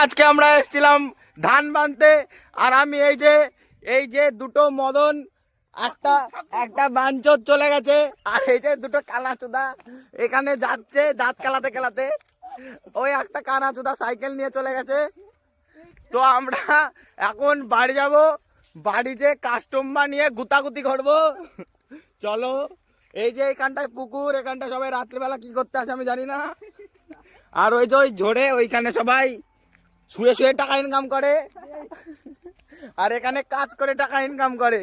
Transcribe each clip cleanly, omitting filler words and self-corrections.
আজকে আমরা এসেছিলাম ধান বানতে, আর আমি এই যে দুটো মদন, একটা বাঞ্চত চলে গেছে, আর এই যে দুটো কানাচুদা এখানে যাচ্ছে দাঁত কালাতে কালাতে। ওই একটা কানাচুদা সাইকেল নিয়ে চলে গেছে। তো আমরা এখন বাড়ি যাব, বাড়িতে কাস্টমার নিয়ে গুতাগুতি করবো। চলো, এই যে এখানটায় পুকুর, এখানটায় সবাই রাত্রিবেলা কি করতে আসে আমি জানি না। আর ওই যে ওই ঝোড়ে ওইখানে সবাই শুয়ে শুয়ে টাকা ইনকাম করে, আর এখানে কাজ করে টাকা ইনকাম করে,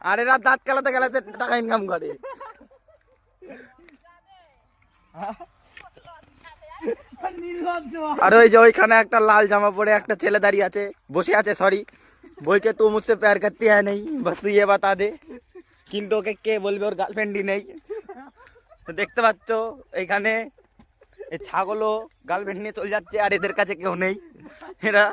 আর এরা দাঁত খেলাতে খেলাতে টাকা ইনকাম করে। আর ওই যে ওইখানে একটা লাল জামা পরে একটা ছেলে দাঁড়িয়ে আছে, বসে আছে, সরি, বলছে তুই মুঝসে প্যার করতি হ্যায় নেই, বাস তুই ये बता दे। কিন্তু ওকে কে বলবে, ওর গার্লফ্রেন্ডই নেই। দেখতে পাচ্ছ এখানে এই ছাগলও গার্লফ্রেন্ড নিয়ে চলে যাচ্ছে, আর এদের কাছে কেউ নেই। এরা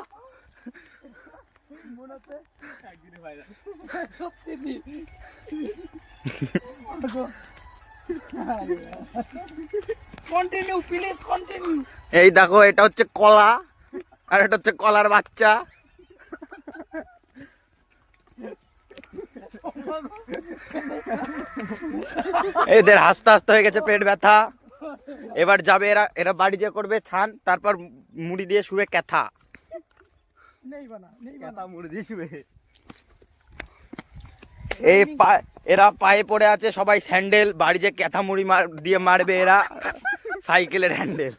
এই দেখো, এটা হচ্ছে কলা, আর এটা হচ্ছে কলার বাচ্চা। এদের হাসতে হাসতে হয়ে গেছে পেট ব্যথা। এবার যাবে এরা বাড়ি যে করবে ছান, তারপর মুড়ি দিয়ে শুয়ে ক্যাথা মুড়ি দিয়ে শুয়ে। এই এরা পায়ে পড়ে আছে সবাই স্যান্ডেল, বাড়ি যে ক্যাথা মুড়ি দিয়ে মারবে এরা সাইকেলের হ্যান্ডেল।